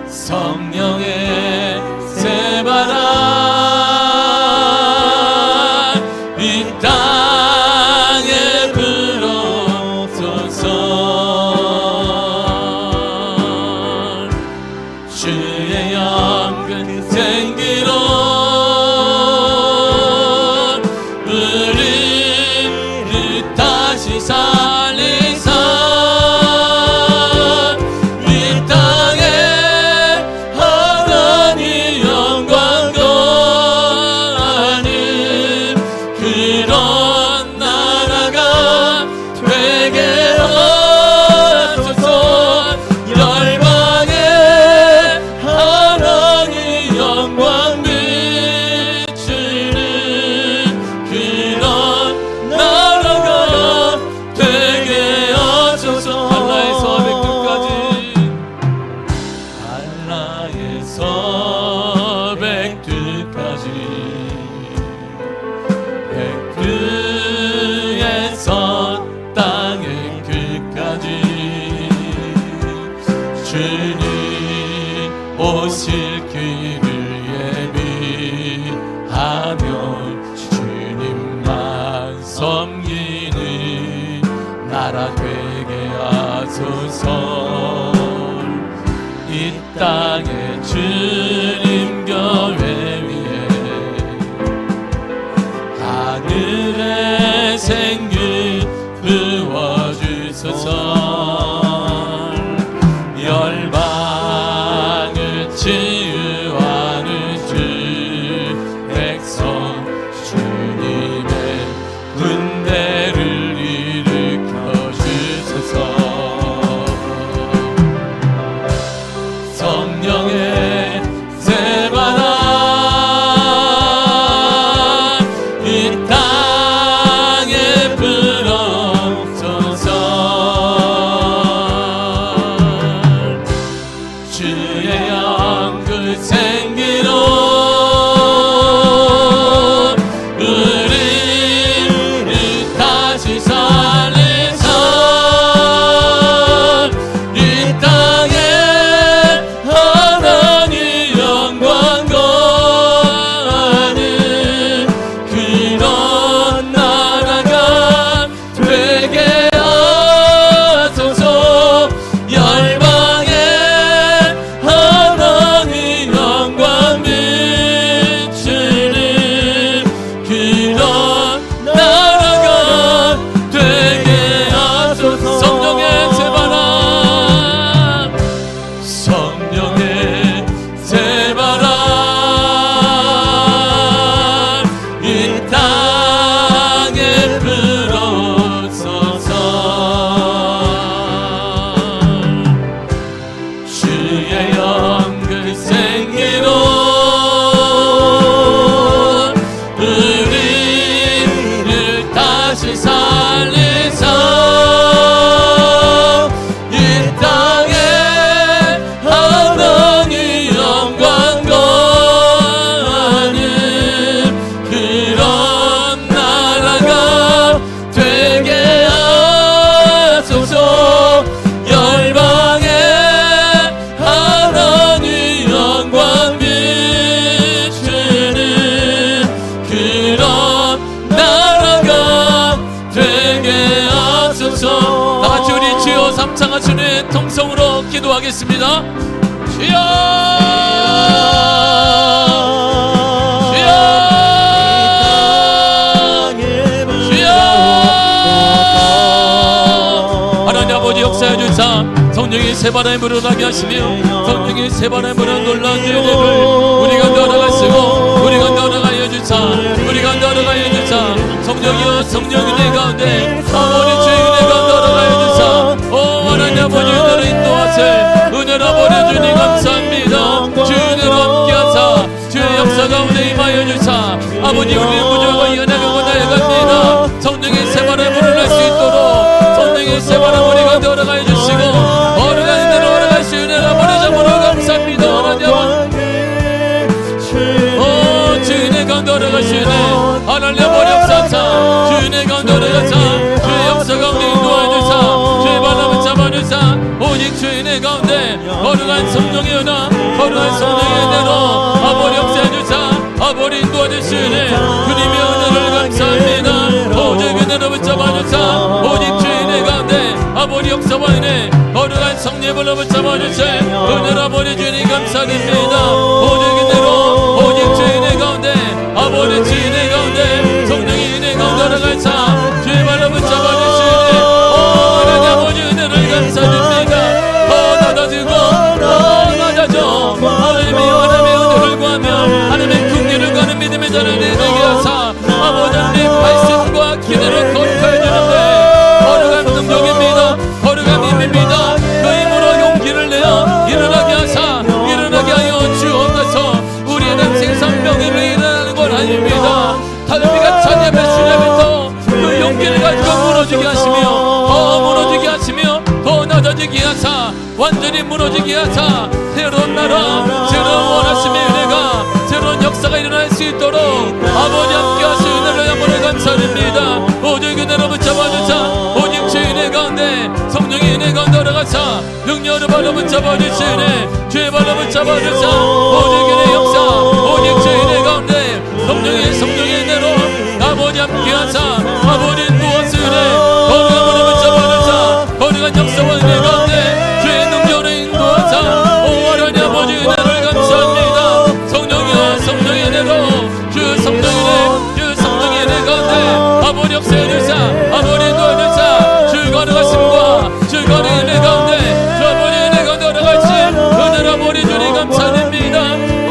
성령의 새바람 이 땅에 불어소서. 주의 영광 생기로 우리를 다시 살리사 이 땅에 하나님 영광 거하는 그런 나라가 되게 하소서. 열방에 하나님 영광 비추는 그런 나라가 되게 하소서. 한라에서 백두까지 한라에서 백두까지 백두에서 땅의 끝까지 주님 오실 길을 예비하며 주님만 섬기는 나라 되게 하소서. 이 땅에 주님 교회 위에 하늘의 생기 부어주소서. 열방을 치유하는 주 백성 주님의 군대를 일으켜 주소서. 성령의 새바람 이 땅에 불어소서. 주의 영광 생기로 우리를 다시 살리사 이 땅에 하나님 영광 거하는 그런 나라가 되게 하소서. 열방에 하나님 영광 비추는 그런 나라가 되게 하소서. 성령의 새바람 성령의 새바람 이 땅에 불어소서. 주의 영광 생기로 우리를 다시 살리사 이 땅에 하나님 영광 거하는 그런 나라가 되게 하소서. 열방에 하나님 영광 비추는 그런 나라가 되게 하소서. 다같이 우리 주여 삼창하 주님의 통성으로 기도하겠습니다. 주여 주여 주여. 하나님 아버지 역사해 주사 성령의 새바람에 물어나게 하시며 성령의 새바람에 물어 놀라운 예배를 우리 가운데 허락하시고 우리 가운데 허락하여 주사 우리 가운데 허락하여 주사. 성령이여 성령이 내 가운데 아버지 주의 은혜 가운데 허락하여 주사. 오 하나님 아버지 은혜로 인도하세. 은혜로 아버지 주님 감사합니다. 주의 은혜로 함께하사 주의 역사 가운데 임하여 주사. 아버지 우리의 부족과 연약한 것 나아갑니다. 성령의 새바람에 물어날 수 있도록 성령의 새바람 우리 가운데 허락하여 주시고 허락하는 대로 허락하시 은혜로 아버지 잡으러 감사합니다. 하나님 아버지 주인의 가운데 허락하시네. 하나님 아버지 역사사 주인의 가운데 허락하사 주의 역사 가운데 인도하여 주사 주의 바람을 잡아주사 주인의 가운데 거룩한 성령의 은혜, 거룩한 성령의 은혜로 아버지 역사해 주사 아버지 인도해주시네. 주님의 은혜를 감사합니다. 오직 은혜로 붙잡아 주사 오직 주인의 가운데 아버지 역사와 은혜, 거룩한 성령의 불로 붙잡아 주세. 은혜로 아버지 주님 감사드립니다. 오직 은혜로 오직 주인의 가운데 아버지 주인의 가운데 성령의 은혜 가운데 들어가사 주의 발로 붙잡아 주시네. 하나님 아버지 은혜를 감사드립니다. 더 낮아지고 더 낮아져 하나님의 은혜를 구하며 하나님의 긍휼을 구하는 믿음의 자를 되게 하사 아버지 하나님의 말씀과 기도를 거룩하여 주는데 거룩한 능력입니다. 거룩한 힘입니다. 그 힘으로 용기를 내어 일어나게 하사 일어나게 하여 주옵소서. 우리의 난 생산병으로 일어나는 건 아닙니다. 달비가 찬양의 수레부터 그 용기를 가지고 무너지게 하시며 더 무너지게 하시며 더 낮아지게 하사 완전히 무너지게 하사 새로운 나라 새로운 원하심의 은혜가 새로운 역사가 일어날 수 있도록 아버지 함께 하신 은혜를 영원히 감사드립니다. 오직 은혜로 붙잡아주사 오직 주인의 가운데 성령의 은혜 가운데 들어가사 능력으로 발로 붙잡아주시네. 주의 발로 붙잡아주사 오직 은혜의 역사 오직 주인의 가운데 성령의 은혜로 아버지 함께 하사 아버지 인도하시네. 거룩함으로 붙잡아주사 거룩한 역사와 은혜 가운데 주의 능력으로 인도하사 오 하나님 아버지 은혜를 감사합니다. 성령의 은혜로 주 성령의 은혜 가운데 아버지 역사해 주사 아버지 인도하주사 주 거룩하심과 주 거룩의 은혜 가운데 주 아버지 은혜 가운데 들어갈지 은혜로 아버지 주님 감사드립니다.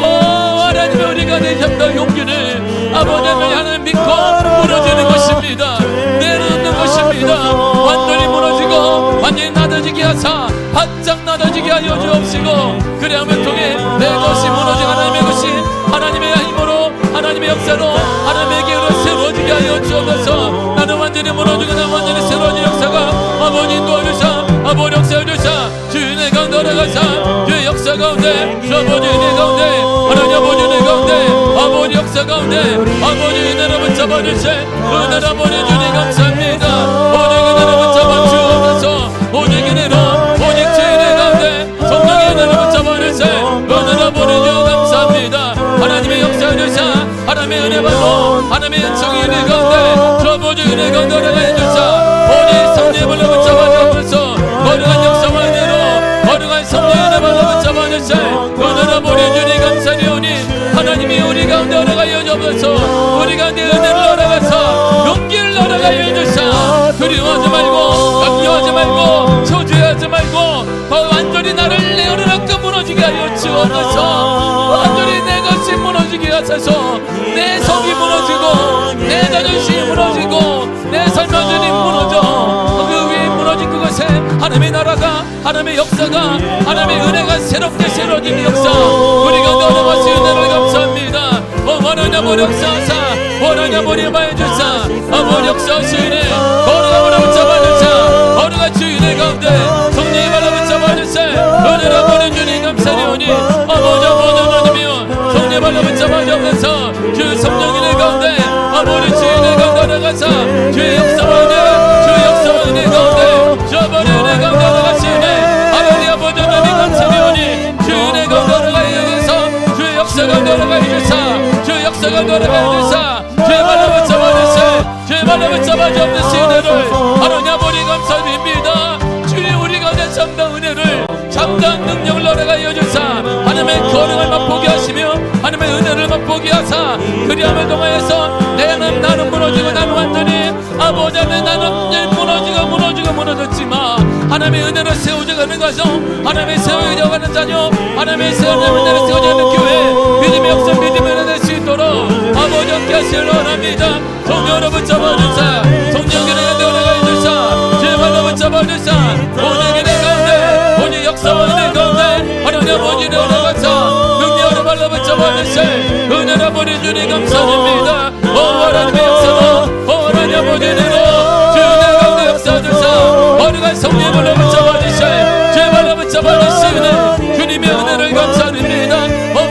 오 하나님 우리가 내셨던 용기를 아버지 하나님 믿고 무너지는 것입니다. 내려놓는 것입니다. 완전히 무너지고 완전히 낮아지게 하사 바짝 낮아지게 하여 주옵시고 그래야만 통해 내 것이 무너지고 하나님의 것이 하나님의 힘으로 하나님의 역사로 하나님의 계획으로 새로워지게 하여 주옵소서. 나는 완전히 무너지고 나는 완전히 새로워진 역사가 아버지 인도하주사 아버지 역사해 주사 주인의 가운데 들어가사 주의 역사 가운데 주 아버지 은혜 가운데 하나님 아버지 은혜 가운데 아버지 역사 가운데 아버지 은혜로 붙잡아주세. 은혜로 아버지 주님 감사합니다. 오직 은혜로 붙잡아 주옵소서. 오직 은혜로 오직 주인의 가운데 성령의 은혜로 붙잡아주세. 은혜로 아버지 주님 감사합니다. 하나님의 역사해 주사 하나님의 은혜 받고 하나님의 은총의 은혜 가운데 주 아버지 은혜 가운데 들어가해 주사 오직 성령의 발로 붙잡아 주옵소서. 거룩한 역사와 은혜로 거룩한 성령의 은혜 발로 붙잡아 주세. 은혜로 아버지 주님 감사드리오니 하나님이 우리 가운데 허락하여 주옵소서. 우리 가운데 은혜를 허락하사 용기를 허락하여 주사 두려워하지 말고 염려하지 말고 초조해하지 말고 더 완전히 나를 내어놓고 무너지게 하여 주옵소서. 완전히 내 것이 무너지게 하소서. 내 성이 무너지고 내 자존심이 무너지고 내 삶 완전히 무너져 그 위에 무너진 그것에 하나님의 나라가 하나님의 역사가 하나님의 은혜가 새롭게 새로워지는 역사 우리 가운데 허락하신 은혜를 감사합니다. 원하냐 아버지 역사하사 원하냐 아버지 임하여주사 아버지 역사하시네. 거룩함으로 붙잡아주사 거룩한 주인의 가운데 성령의 발로 붙잡아주사 은혜로 아버지 주님 감사드리오니 아버지 하나님이여 성령의 발로 붙잡아주옵소서. 주 성령의 가운데 아버지 주인의 가운데 들어가사 주의 역사와 은혜 주의 역사와 은혜 가운데 주 아버지 은혜 가운데 들어가시네. 하나님 아버지 하나님 감사드리오니 주인의 가운데 들어가서 주의 역사 가운데 들어가주사 주의 역사 가운데 들어가주사 주의 발로 붙잡아주세. 주의 발로 붙잡아주옵소서. 은혜를 하나님 아버지 감사드립니다. 주님 우리 가운데 참다운 은혜를 참다운 능력을 허락하여 주사 하나님의 거룩을 맛보게 하시며 하나님의 은혜를 맛보게 하사 그리함을 통하여서 나는 무너지고 나는 완전히 아버지 앞에 나는 무너졌지만 하나님의 은혜로 세워져가는 가정 하나님의 세워져가는 자녀 하나님의 은혜로 세워져가는 교회 믿음의 역사 믿음의 은혜 될 수 있도록 아버지 함께 하시기를 원합니다. 성령으로 붙잡아주사 성령의 은혜로 허락하여주사 주의 발로 붙잡아주사 오늘 은혜 가운데 오늘 역사와 은혜 가운데 하나님 아버지를 허락하사 능력으로 발로 붙잡아주사 은혜로 아버지 주님 감사드립니다. 하나님의 역사로 하나님 아버지 은혜로 주의 가운데 역사하주사 거룩한 성령의 발로 붙잡아주사 주의 발로 붙잡아주시네. 주님의 은혜를 감사드립니다.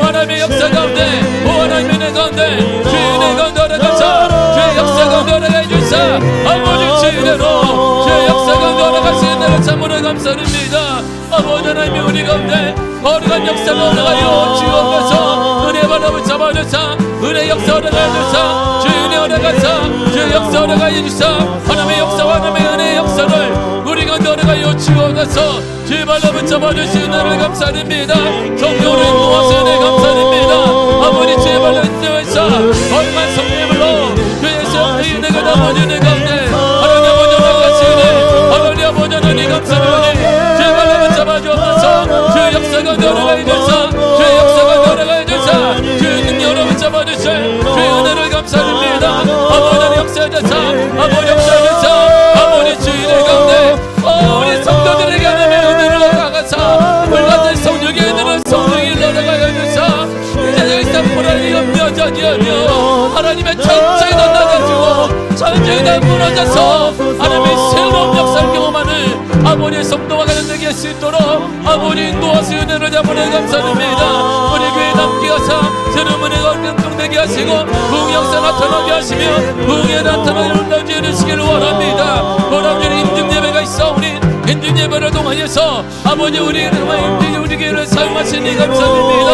하나님의 역사 가운데 하나님의 은혜 가운데 주의 은혜 가운데 허락하사 주의 역사 가운데 허락해주사 아버지 주의 은혜로 주의 역사 가운데 허락하시는 은혜를 참으로 감사합니다. 감사드립니다. 아버지 하나님 우리 가운데 거룩한 역사가 올라가요 주옵소서. 은혜 바람을 잡아주사 은혜 역사 올라가주사 주의 은혜 올라가사 주의 역사 올라가여 주사 하나님의 역사와 하나님의 은혜의 역사를 우리 가운데 올라가여 주옵소서. 주의 바람을 잡아주신 은혜를 감사드립니다. 성령으로 인도하사 은혜 감사드립니다. 아버지 주의 바람을 인도하사 거룩한 성령으로 주의 성령의 은혜가 나머지 은혜 가운데 하나님 아버지 올라가시네 하나님 아버지 하나님 감사드리니 주의 바람을 잡아주옵소서. 주의 역사가 올라가여 주사 주의 역사가 올라가여 주사 주의 능력으로 잡아주실 주의 은혜를 감사드립니다. 아버지 역사하셔서 아버지 역사하셔서 아버지 주의 은혜 가운데 우리 성도들에게 하나님의 은혜를 나가사 물같은 성령의 은혜를 성령이 흘러나가여 주사 이제 여기서 불안이 염려하며 하나님의 전쟁이 나가지고 전쟁이 다 무너져서 하나님의 새로운 역사를 경험하는 아버지의 성도가 되게 할 수 있도록 아버지 인도하시 은혜를 잡으려 감사드립니다. 우리 교회 남게 하사 새로운 은혜가 감동되게 하시고 부흥의 역사 나타나게 하시며 부흥에 나타나게 올라주시기를 원합니다. 원하는 인증 예배가 있사오니 인증 예배를 통하여서 아버지 우리 교회를 사용하시니 감사드립니다.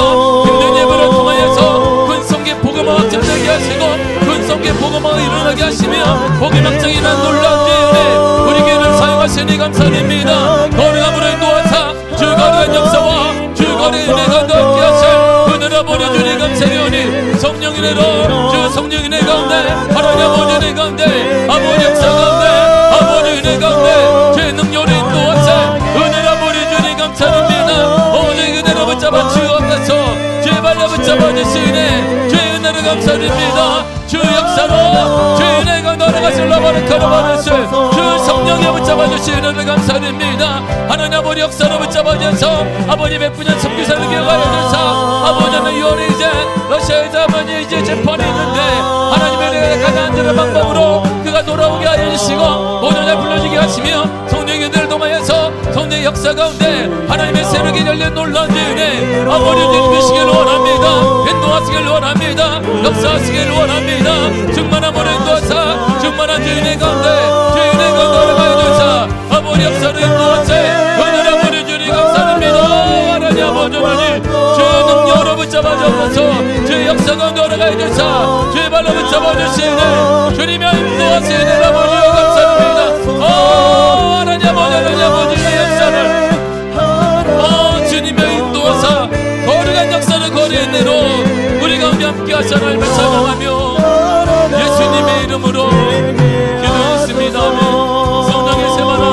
인증 예배를 통하여서 근성계 복음화 확장되게 하시고 근성계 복음화가 일어나게 하시며 복음 확장이 난 놀라운 은혜 우리 교회를 사용하시니 감사드립니다. 거룩함으로 인도하사 주 거룩한 역사와 주 거룩의 은혜가 함께 하실 은혜를 보내주니 감사드리오니 성령의 은혜로 주 성령의 은혜 가운데 하나님 아버지 은혜 가운데 아버지 역사 가운데 아버지 은혜 가운데 주의 능력으로 인도하사 은혜를 보내주니 감사드립니다. 오직 은혜로 붙잡아 주옵소서. 주의 발로 붙잡아 주시네 주의 은혜를 감사드립니다. 주 역사로 주의 은혜가 너네가 흘러버린 걸어버렸을 주 성령에 붙잡아 주시는 은혜를 감사드립니다. 하나님 아버지 역사로 붙잡아 주셔서 아버지 베푸는 선교사를 기억하여 주셔서 아버지는 6월에 이제 러시아에서 아버지 이제 재판이 있는데 하나님의 은혜가 가장 안전한 방법으로 그가 돌아오게 하여 주시고 모든 자 불러주게 하시며 성령의 은혜를 도마해서 성령의 역사 가운데 하나님의 세력이 열린 놀라운 은혜 아버지 주님이시길 원합니다. 인도하시길 원합니다. 역사하시길 원합니다. 충만한 모래 인도하사 충만한 주의 은혜 가운데 주의 은혜 가운데 올라가여 주사 아버지 역사를 인도하사 은혜를 보내주니 감사드립니다. 하나님 아버지 주의 능력으로 붙잡아 주옵소서. 주의 역사 가운데 올라가여 주사 주의 발로 붙잡아 주시네 주님이 인도하시는 아버지여 감사드립니다. 하나님 아버지 주의 역사를 주님의 인도하사 거룩한 역사를 거리는 대로 우리 가운데 함께 하사 하나님을 찬양하며 예수님의 이름으로 기도했습니다. 아멘. 성령의 세바라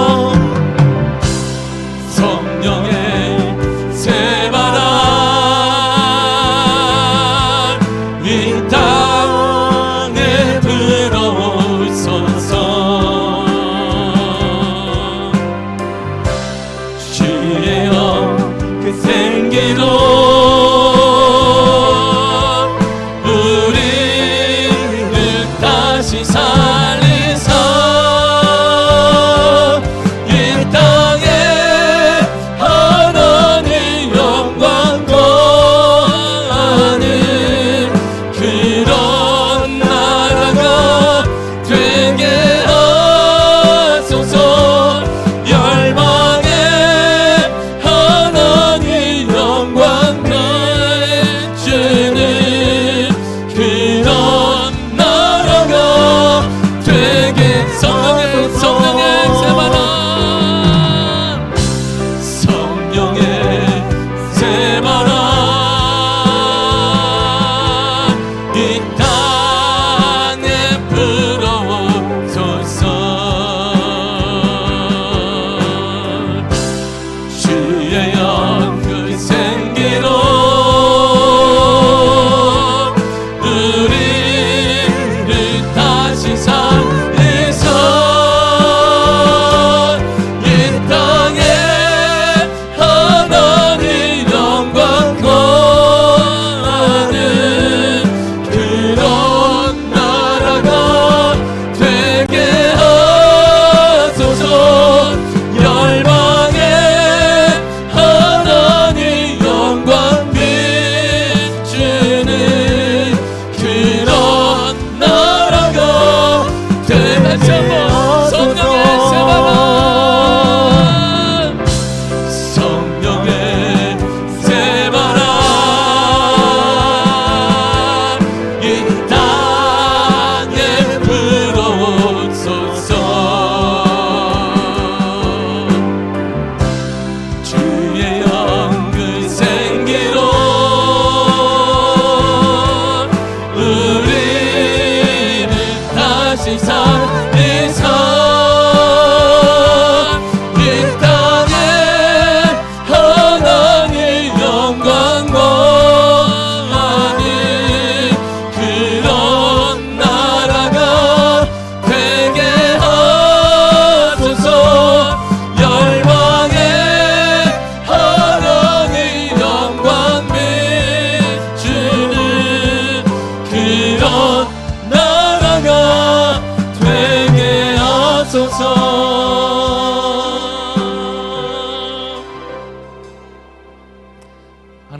성령의 세바라 이 땅에 들어오소서. 주여 그 생기로 열방의 하나님 영광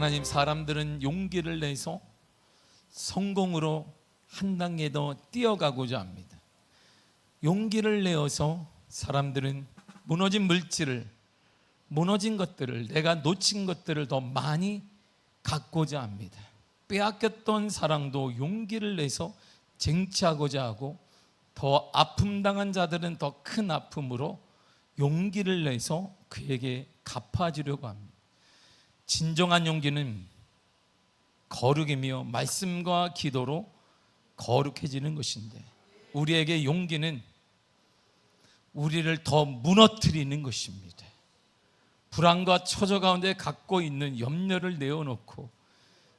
하나님, 사람들은 용기를 내서 성공으로 한 단계 더 뛰어가고자 합니다. 용기를 내어서 사람들은 무너진 물질을, 무너진 것들을, 내가 놓친 것들을 더 많이 갖고자 합니다. 빼앗겼던 사랑도 용기를 내서 쟁취하고자 하고, 더 아픔 당한 자들은 더 큰 아픔으로 용기를 내서 그에게 갚아주려고 합니다. 진정한 용기는 거룩이며 말씀과 기도로 거룩해지는 것인데, 우리에게 용기는 우리를 더 무너뜨리는 것입니다. 불안과 처저 가운데 갖고 있는 염려를 내어놓고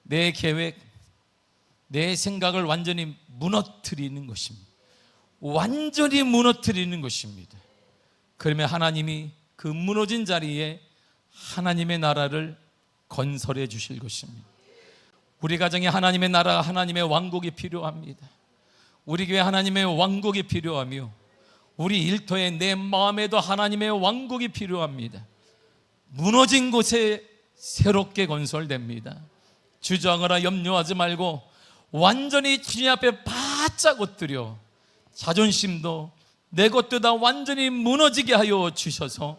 내 계획, 내 생각을 완전히 무너뜨리는 것입니다. 완전히 무너뜨리는 것입니다. 그러면 하나님이 그 무너진 자리에 하나님의 나라를 건설해 주실 것입니다. 우리 가정에 하나님의 나라, 하나님의 왕국이 필요합니다. 우리 교회 하나님의 왕국이 필요하며, 우리 일터에 내 마음에도 하나님의 왕국이 필요합니다. 무너진 곳에 새롭게 건설됩니다. 주저하거나 염려하지 말고 완전히 주님 앞에 바짝 엎드려 자존심도 내 것도 다 완전히 무너지게 하여 주셔서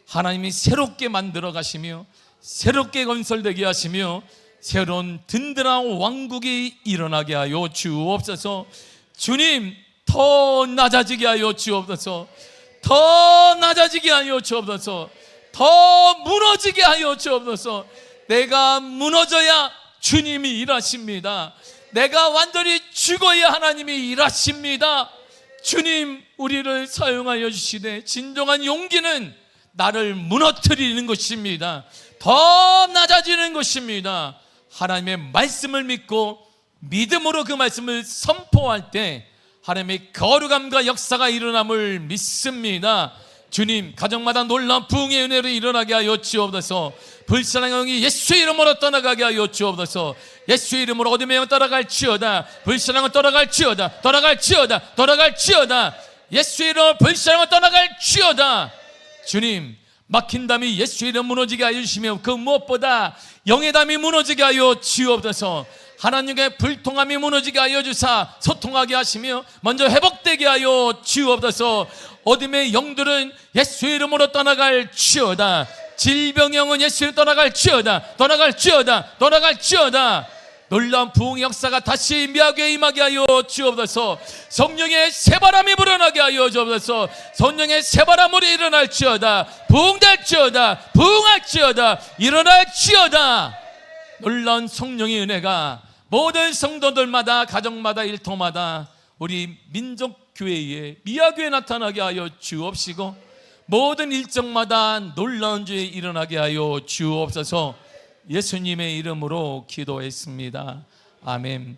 하나님이 새롭게 만들어 가시며 새롭게 건설되게 하시며 새로운 든든한 왕국이 일어나게 하여 주옵소서. 주님, 더 낮아지게 하여 주옵소서. 더 낮아지게 하여 주옵소서. 더 무너지게 하여 주옵소서. 내가 무너져야 주님이 일하십니다. 내가 완전히 죽어야 하나님이 일하십니다. 주님, 우리를 사용하여 주시되 진정한 용기는 나를 무너뜨리는 것입니다. 더 낮아지는 것입니다. 하나님의 말씀을 믿고 믿음으로 그 말씀을 선포할 때 하나님의 거룩함과 역사가 일어남을 믿습니다. 주님, 가정마다 놀라운 부흥의 은혜로 일어나게 하여 주옵소서. 불쌍한 영이 예수의 이름으로 떠나가게 하여 주옵소서. 예수의 이름으로 어둠의 영 떠나갈지어다. 불쌍한 영 떠나갈지어다. 떠나갈지어다. 떠나갈지어다. 예수의 이름으로 불쌍한 영 떠나갈지어다. 주님, 막힌 담이 예수의 이름 무너지게 하여 주시며, 그 무엇보다 영의 담이 무너지게 하여 주옵소서. 하나님의 불통함이 무너지게 하여 주사 소통하게 하시며 먼저 회복되게 하여 주옵소서. 어둠의 영들은 예수의 이름으로 떠나갈지어다. 질병의 영은 예수의 이름으로 떠나갈지어다. 떠나갈지어다. 떠나갈지어다. 놀라운 부흥의 역사가 다시 미하게 임하게 하여 주옵소서. 성령의 새바람이 불어나게 하여 주옵소서. 성령의 새바람으로 일어날지어다. 부흥될지어다. 부흥할지어다. 일어날지어다. 놀라운 성령의 은혜가 모든 성도들마다, 가정마다, 일터마다, 우리 민족교회에, 미아교회에 나타나게 하여 주옵시고, 모든 일정마다 놀라운 주에 일어나게 하여 주옵소서. 예수님의 이름으로 기도했습니다. 아멘.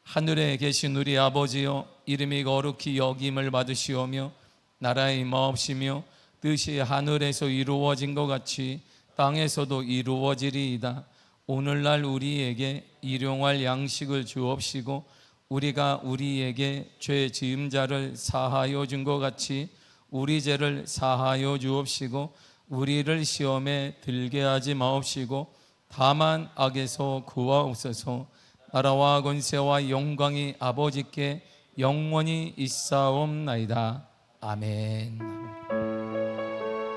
하늘에 계신 우리 아버지여, 이름이 거룩히 여김을 받으시오며 나라의 임하옵시며 뜻이 하늘에서 이루어진 것 같이 땅에서도 이루어지리이다. 오늘날 우리에게 일용할 양식을 주옵시고 우리가 우리에게 죄 지은 자를 사하여 준 것 같이 우리 죄를 사하여 주옵시고 우리를 시험에 들게 하지 마옵시고 다만 악에서 구하옵소서. 나라와 권세와 영광이 아버지께 영원히 있사옵나이다. 아멘.